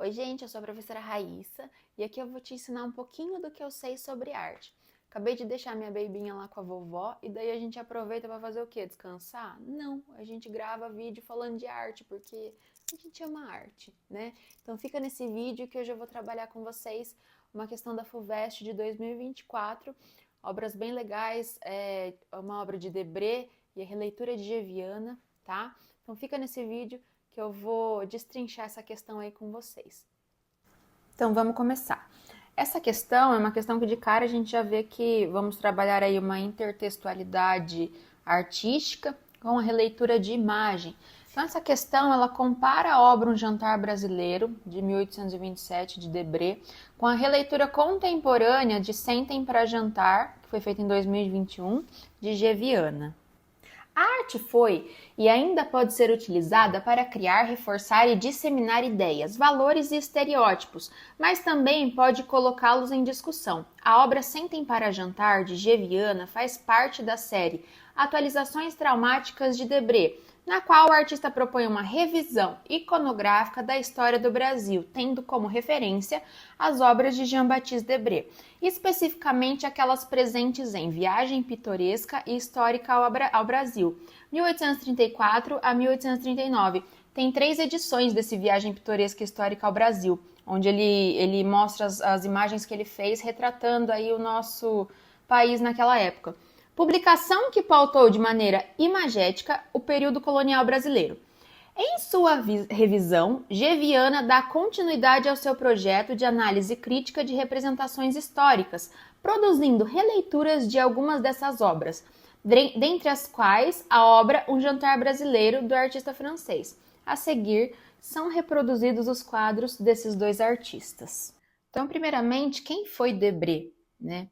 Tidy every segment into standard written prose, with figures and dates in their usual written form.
Oi, gente, eu sou a professora Raíssa e aqui eu vou te ensinar um pouquinho do que eu sei sobre arte. Acabei de deixar minha bebinha lá com a vovó e daí a gente aproveita para fazer o quê? Descansar? Não, a gente grava vídeo falando de arte porque a gente ama arte, né? Então fica nesse vídeo que hoje eu vou trabalhar com vocês uma questão da FUVEST de 2024, obras bem legais, uma obra de Debré e a releitura de Geviana, tá? Então fica nesse vídeo que eu vou destrinchar essa questão aí com vocês. Então vamos começar. Essa questão é uma questão que de cara a gente já vê que vamos trabalhar aí uma intertextualidade artística com a releitura de imagem. Então essa questão ela compara a obra Um Jantar Brasileiro, de 1827, de Debré, com a releitura contemporânea de Sentem para Jantar, que foi feita em 2021, de Geviana. A arte foi e ainda pode ser utilizada para criar, reforçar e disseminar ideias, valores e estereótipos, mas também pode colocá-los em discussão. A obra Sentem para Jantar, de Geviana, faz parte da série Atualizações Traumáticas de Debré, na qual o artista propõe uma revisão iconográfica da história do Brasil, tendo como referência as obras de Jean-Baptiste Debré, especificamente aquelas presentes em Viagem Pitoresca e Histórica ao Brasil, 1834 a 1839. Tem 3 edições desse Viagem Pitoresca e Histórica ao Brasil, onde ele mostra as imagens que ele fez retratando aí o nosso país naquela época. Publicação que pautou de maneira imagética o período colonial brasileiro. Em sua revisão, Geviana dá continuidade ao seu projeto de análise crítica de representações históricas, produzindo releituras de algumas dessas obras, dentre as quais a obra Um Jantar Brasileiro, do artista francês. A seguir, são reproduzidos os quadros desses 2 artistas. Então, primeiramente, quem foi Debré, né?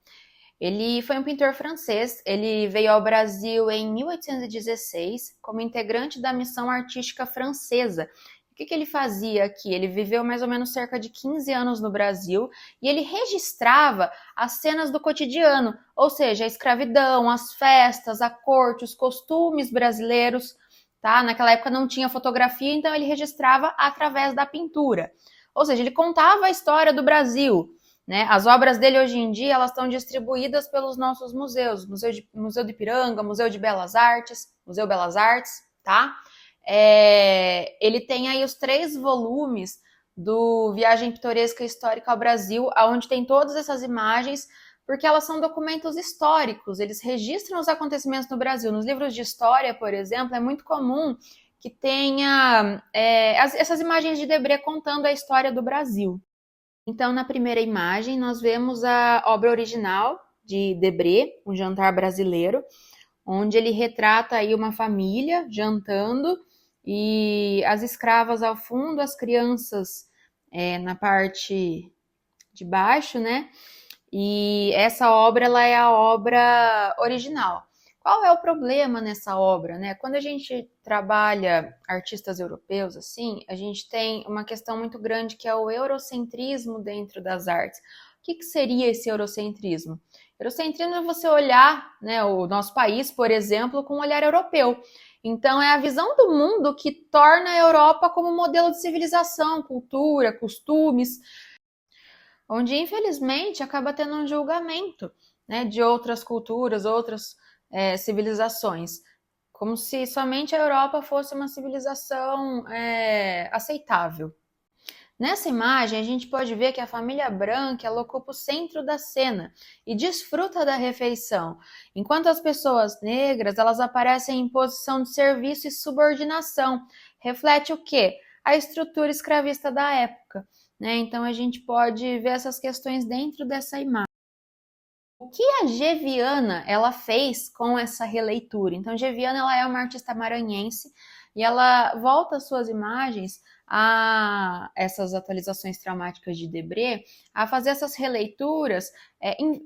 Ele foi um pintor francês, ele veio ao Brasil em 1816 como integrante da missão artística francesa. O que ele fazia aqui? Ele viveu mais ou menos cerca de 15 anos no Brasil e ele registrava as cenas do cotidiano, ou seja, a escravidão, as festas, a corte, os costumes brasileiros, tá? Naquela época não tinha fotografia, então ele registrava através da pintura. Ou seja, ele contava a história do Brasil. Né? As obras dele hoje em dia elas estão distribuídas pelos nossos museus, Museu de Ipiranga, Museu de Belas Artes, Museu Belas Artes, tá? Ele tem aí os 3 volumes do Viagem Pitoresca e Histórica ao Brasil, onde tem todas essas imagens, porque elas são documentos históricos, eles registram os acontecimentos no Brasil. Nos livros de história, por exemplo, é muito comum que tenha essas imagens de Debré contando a história do Brasil. Então, na primeira imagem, nós vemos a obra original de Debré, Um Jantar Brasileiro, onde ele retrata aí uma família jantando e as escravas ao fundo, as crianças na parte de baixo, né? E essa obra, ela é a obra original. Qual é o problema nessa obra, né? Quando a gente trabalha artistas europeus, assim, a gente tem uma questão muito grande que é o eurocentrismo dentro das artes. O que seria esse eurocentrismo? Eurocentrismo é você olhar, né, o nosso país, por exemplo, com um olhar europeu. Então, é a visão do mundo que torna a Europa como modelo de civilização, cultura, costumes, onde, infelizmente, acaba tendo um julgamento, né, de outras culturas, outras civilizações, como se somente a Europa fosse uma civilização aceitável. Nessa imagem, a gente pode ver que a família branca ela ocupa o centro da cena e desfruta da refeição, enquanto as pessoas negras elas aparecem em posição de serviço e subordinação. Reflete o quê? A estrutura escravista da época. Né? Então, a gente pode ver essas questões dentro dessa imagem. O que a Geviana ela fez com essa releitura? Então, Geviana ela é uma artista maranhense e ela volta as suas imagens a essas atualizações traumáticas de Debré, a fazer essas releituras,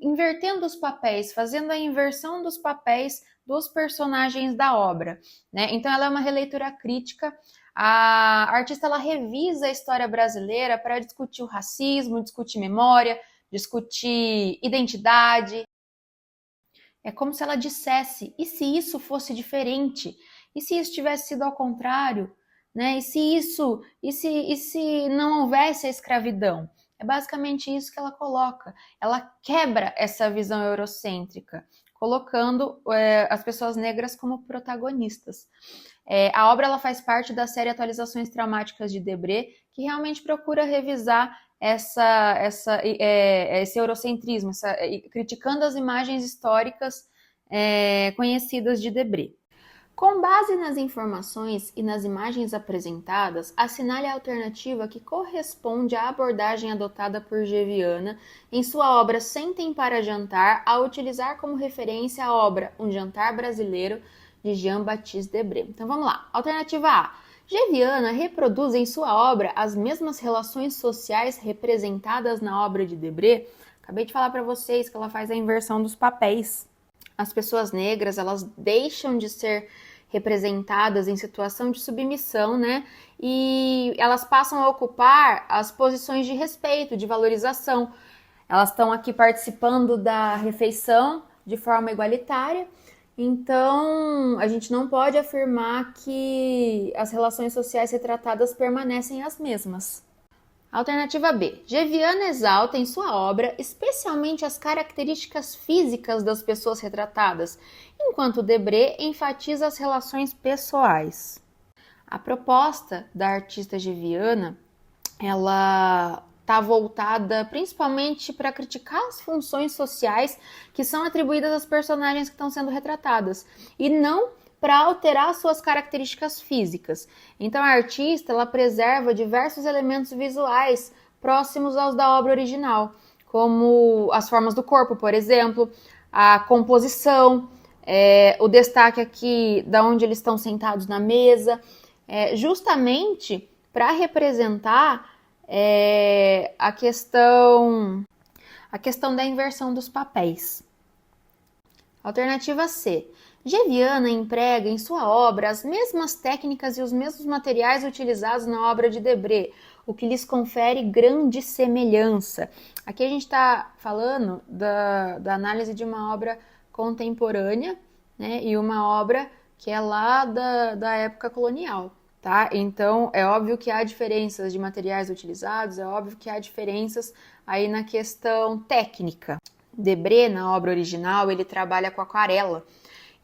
invertendo os papéis, fazendo a inversão dos papéis dos personagens da obra. Né? Então, ela é uma releitura crítica. A artista ela revisa a história brasileira para discutir o racismo, discutir memória, discutir identidade. É como se ela dissesse, e se isso fosse diferente? E se isso tivesse sido ao contrário? né? E se não houvesse a escravidão? É basicamente isso que ela coloca. Ela quebra essa visão eurocêntrica, colocando as pessoas negras como protagonistas. A obra ela faz parte da série Atualizações Traumáticas de Debré, que realmente procura revisar esse eurocentrismo, criticando as imagens históricas conhecidas de Debré. Com base nas informações e nas imagens apresentadas, assinale a alternativa que corresponde à abordagem adotada por Geviana em sua obra Sentem para Jantar, ao utilizar como referência a obra Um Jantar Brasileiro, de Jean-Baptiste Debré. Então vamos lá. Alternativa A. Geviana reproduz em sua obra as mesmas relações sociais representadas na obra de Debré. Acabei de falar para vocês que ela faz a inversão dos papéis. As pessoas negras, elas deixam de ser representadas em situação de submissão, né? E elas passam a ocupar as posições de respeito, de valorização. Elas estão aqui participando da refeição de forma igualitária. Então, a gente não pode afirmar que as relações sociais retratadas permanecem as mesmas. Alternativa B. Geviana exalta em sua obra especialmente as características físicas das pessoas retratadas, enquanto Debré enfatiza as relações pessoais. A proposta da artista Geviana, ela está voltada principalmente para criticar as funções sociais que são atribuídas às personagens que estão sendo retratadas, e não para alterar suas características físicas. Então a artista ela preserva diversos elementos visuais próximos aos da obra original, como as formas do corpo, por exemplo, a composição, o destaque aqui da onde eles estão sentados na mesa, justamente para representar a questão da inversão dos papéis. Alternativa C. Geviana emprega em sua obra as mesmas técnicas e os mesmos materiais utilizados na obra de Debré, o que lhes confere grande semelhança. Aqui a gente está falando da análise de uma obra contemporânea, né, e uma obra que é lá da época colonial. Tá? Então, é óbvio que há diferenças de materiais utilizados, é óbvio que há diferenças aí na questão técnica. Debré, na obra original, ele trabalha com aquarela,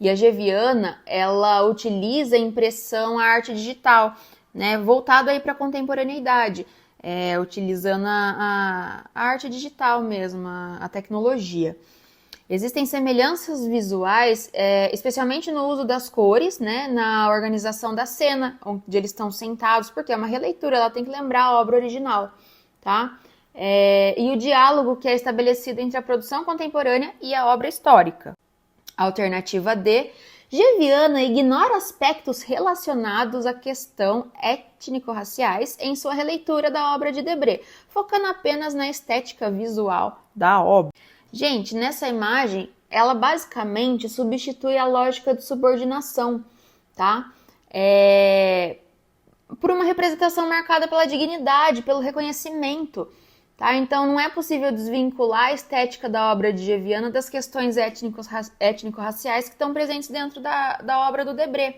e a Geviana, ela utiliza a impressão, a arte digital, né, voltado aí para a contemporaneidade, utilizando a arte digital mesmo, a tecnologia. Existem semelhanças visuais, especialmente no uso das cores, né, na organização da cena, onde eles estão sentados, porque é uma releitura, ela tem que lembrar a obra original, tá? E o diálogo que é estabelecido entre a produção contemporânea e a obra histórica. Alternativa D. Geviana ignora aspectos relacionados à questão étnico-raciais em sua releitura da obra de Debré, focando apenas na estética visual da obra. Gente, nessa imagem, ela basicamente substitui a lógica de subordinação, tá? Por uma representação marcada pela dignidade, pelo reconhecimento, tá? Então, não é possível desvincular a estética da obra de Geviana das questões étnico-raciais que estão presentes dentro da obra do Debré,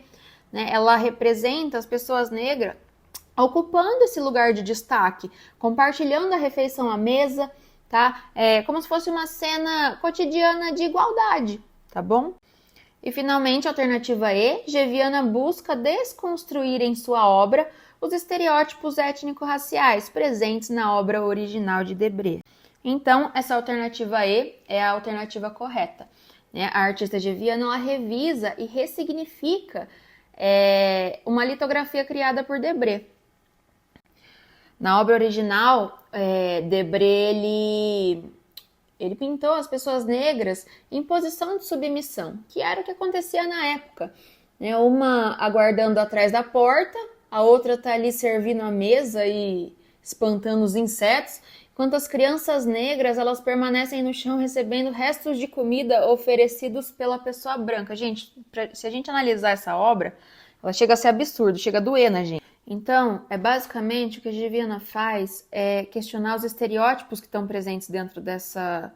né? Ela representa as pessoas negras ocupando esse lugar de destaque, compartilhando a refeição à mesa, tá? Como se fosse uma cena cotidiana de igualdade, tá bom? E finalmente, alternativa E, Geviana busca desconstruir em sua obra os estereótipos étnico-raciais presentes na obra original de Debré. Então, essa alternativa E é a alternativa correta, né? A artista Geviana, ela revisa e ressignifica uma litografia criada por Debré. Na obra original, Debré ele pintou as pessoas negras em posição de submissão, que era o que acontecia na época, né? Uma aguardando atrás da porta, a outra está ali servindo a mesa e espantando os insetos, enquanto as crianças negras elas permanecem no chão recebendo restos de comida oferecidos pela pessoa branca. Gente, se a gente analisar essa obra, ela chega a ser absurdo, chega a doer na gente. Então, basicamente o que a Geviana faz é questionar os estereótipos que estão presentes dentro dessa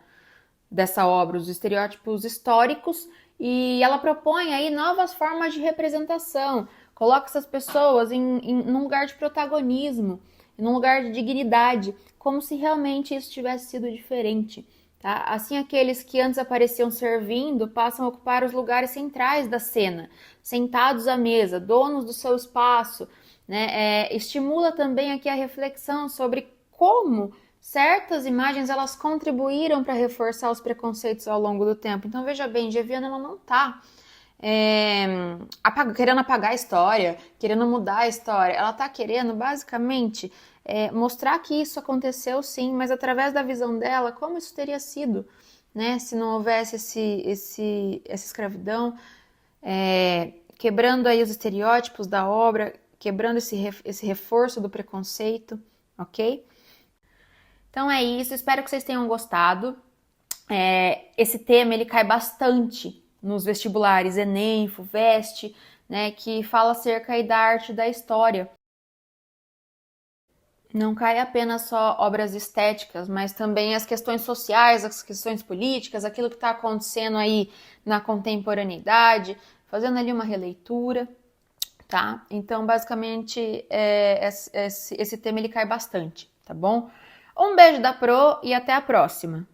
obra, os estereótipos históricos, e ela propõe aí novas formas de representação, Coloca essas pessoas num lugar de protagonismo, num lugar de dignidade, como se realmente isso tivesse sido diferente. Tá? Assim, aqueles que antes apareciam servindo passam a ocupar os lugares centrais da cena, sentados à mesa, donos do seu espaço. Né? Estimula também aqui a reflexão sobre como certas imagens elas contribuíram para reforçar os preconceitos ao longo do tempo. Então, veja bem, Geviana ela não está querendo apagar a história, querendo mudar a história. Ela está querendo, basicamente, mostrar que isso aconteceu sim, mas através da visão dela, como isso teria sido, né, se não houvesse essa escravidão, quebrando aí os estereótipos da obra, quebrando esse reforço do preconceito, ok? Então é isso, espero que vocês tenham gostado. Esse tema ele cai bastante nos vestibulares Enem, FUVEST, né, que fala acerca aí da arte da história. Não cai apenas só obras estéticas, mas também as questões sociais, as questões políticas, aquilo que está acontecendo aí na contemporaneidade, fazendo ali uma releitura, tá? Então, basicamente, esse tema ele cai bastante, tá bom? Um beijo da Pro e até a próxima!